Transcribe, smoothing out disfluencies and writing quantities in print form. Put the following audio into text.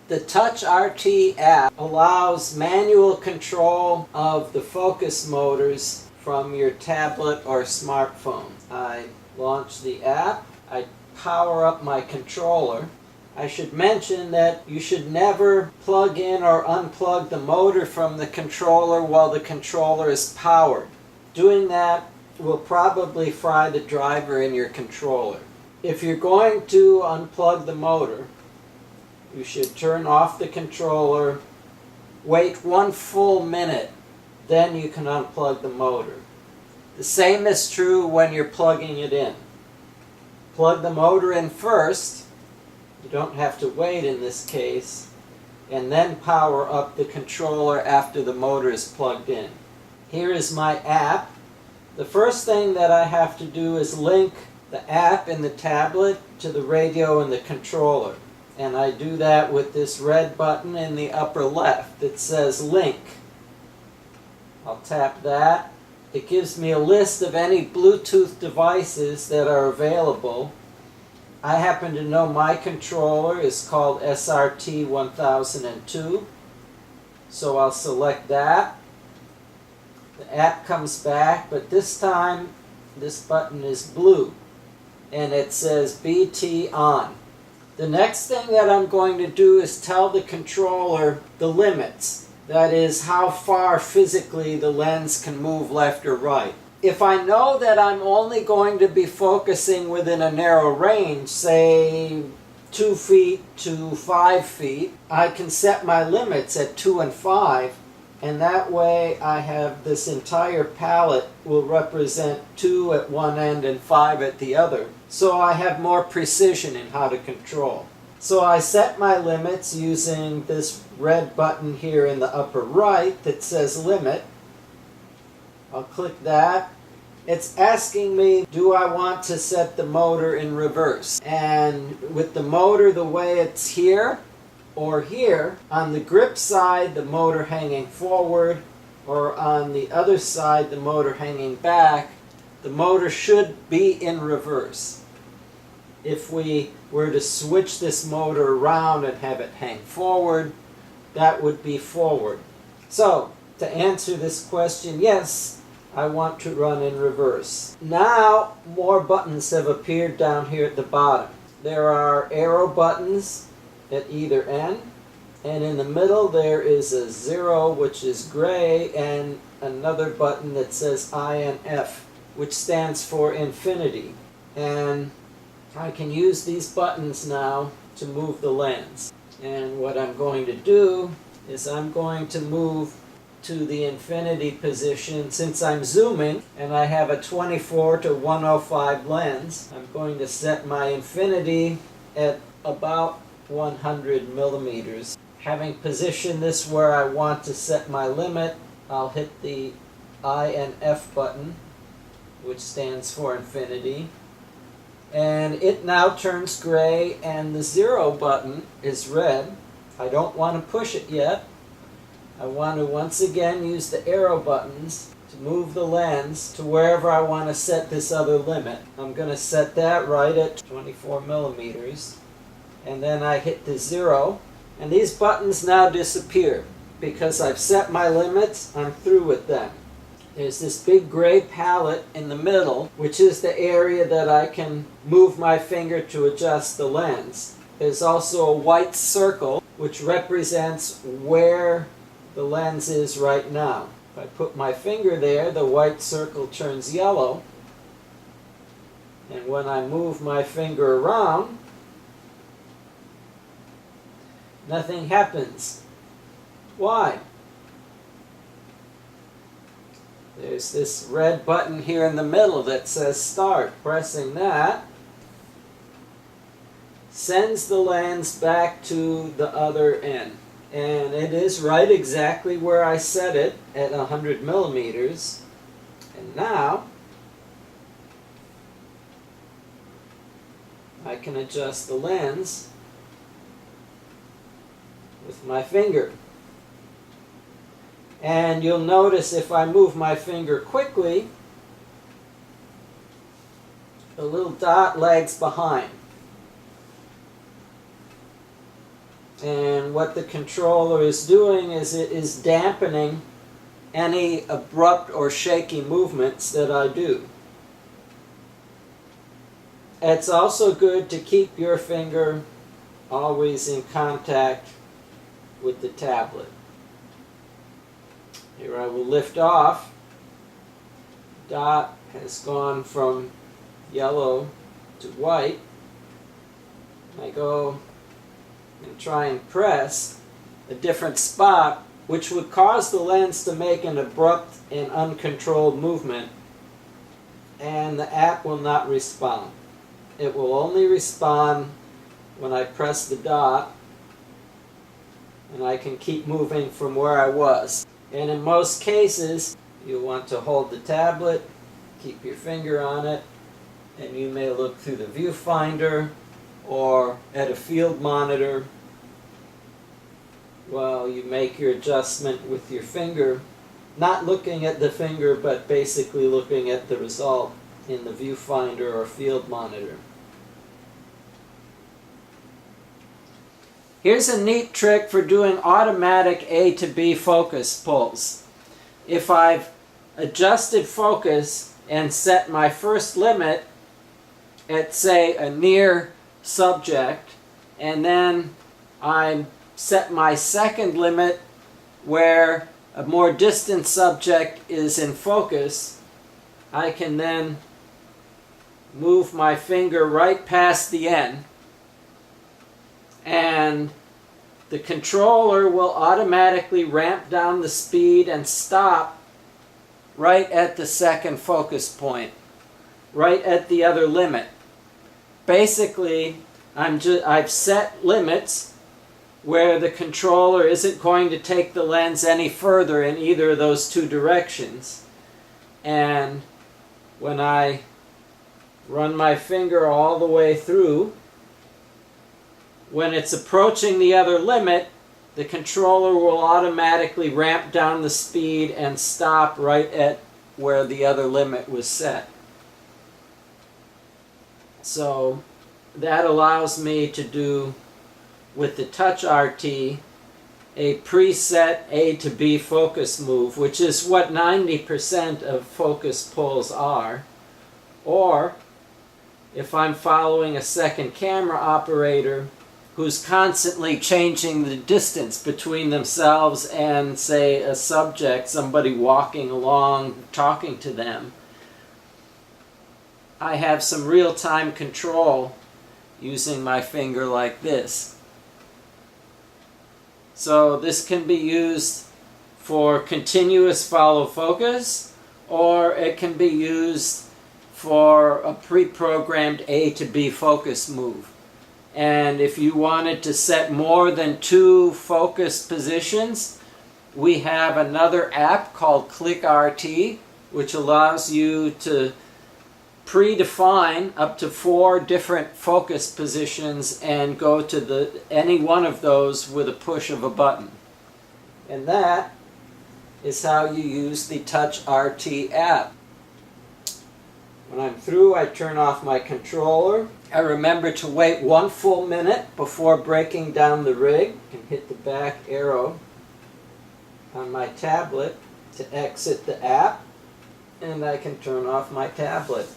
The TouchRT app allows manual control of the focus motors from your tablet or smartphone. I launch the app, I power up my controller. I should mention that you should never plug in or unplug the motor from the controller while the controller is powered. Doing that will probably fry the driver in your controller. If you're going to unplug the motor, you should turn off the controller, wait 1 full minute, then you can unplug the motor. The same is true when you're plugging it in. Plug the motor in first, you don't have to wait in this case, and then power up the controller after the motor is plugged in. Here is my app. The first thing that I have to do is link the app in the tablet to the radio and the controller. And I do that with this red button in the upper left that says Link. I'll tap that. It gives me a list of any Bluetooth devices that are available. I happen to know my controller is called SRT 1002, so I'll select that. The app comes back, but this time this button is blue and it says BT on. The next thing that I'm going to do is tell the controller the limits. That is, how far physically the lens can move left or right. If I know that I'm only going to be focusing within a narrow range, say 2 feet to 5 feet, I can set my limits at 2 and 5, and that way I have this entire palette will represent 2 at one end and 5 at the other. So I have more precision in how to control. So I set my limits using this red button here in the upper right that says Limit. I'll click that. It's asking me, do I want to set the motor in reverse? And with the motor the way it's here or here, on the grip side the motor hanging forward, or on the other side the motor hanging back, the motor should be in reverse. If we were to switch this motor around and have it hang forward, that would be forward. So, to answer this question, yes, I want to run in reverse. Now, more buttons have appeared down here at the bottom. There are arrow buttons at either end, and in the middle there is a 0, which is gray, and another button that says INF, which stands for infinity. And I can use these buttons now to move the lens. And what I'm going to do is I'm going to move to the infinity position. Since I'm zooming and I have a 24 to 105 lens, I'm going to set my infinity at about 100 millimeters. Having positioned this where I want to set my limit, I'll hit the I and F button, which stands for infinity. And it now turns gray, and the 0 button is red. I don't want to push it yet. I want to once again use the arrow buttons to move the lens to wherever I want to set this other limit. I'm going to set that right at 24 millimeters. And then I hit the 0. And these buttons now disappear. Because I've set my limits, I'm through with them. There's this big gray palette in the middle, which is the area that I can move my finger to adjust the lens. There's also a white circle, which represents where the lens is right now. If I put my finger there, the white circle turns yellow. And when I move my finger around, nothing happens. Why? There's this red button here in the middle that says Start. Pressing that sends the lens back to the other end. And it is right exactly where I set it at 100 millimeters. And now I can adjust the lens with my finger. And you'll notice if I move my finger quickly, the little dot lags behind. And what the controller is doing is it is dampening any abrupt or shaky movements that I do. It's also good to keep your finger always in contact with the tablet. Here I will lift off. Dot has gone from yellow to white. I go and try and press a different spot, which would cause the lens to make an abrupt and uncontrolled movement, and the app will not respond. It will only respond when I press the dot, and I can keep moving from where I was. And in most cases, you want to hold the tablet, keep your finger on it, and you may look through the viewfinder or at a field monitor while you make your adjustment with your finger, not looking at the finger, but basically looking at the result in the viewfinder or field monitor. Here's a neat trick for doing automatic A to B focus pulls. If I've adjusted focus and set my first limit at, say, a near subject, and then I set my second limit where a more distant subject is in focus, I can then move my finger right past the end, and the controller will automatically ramp down the speed and stop right at the second focus point, right at the other limit. Basically, I've set limits where the controller isn't going to take the lens any further in either of those two directions. And when I run my finger all the way through, when it's approaching the other limit, the controller will automatically ramp down the speed and stop right at where the other limit was set. So that allows me to do, with the TouchRT, a preset A to B focus move, which is what 90% of focus pulls are. Or, if I'm following a second camera operator who's constantly changing the distance between themselves and, say, a subject, somebody walking along, talking to them, I have some real-time control using my finger like this. So this can be used for continuous follow focus, or it can be used for a pre-programmed A to B focus move. And if you wanted to set more than 2 focus positions, we have another app called ClickRT, which allows you to predefine up to 4 different focus positions and go to any one of those with a push of a button. And that is how you use the TouchRT app. When I'm through, I turn off my controller. I remember to wait 1 full minute before breaking down the rig, and hit the back arrow on my tablet to exit the app, and I can turn off my tablet.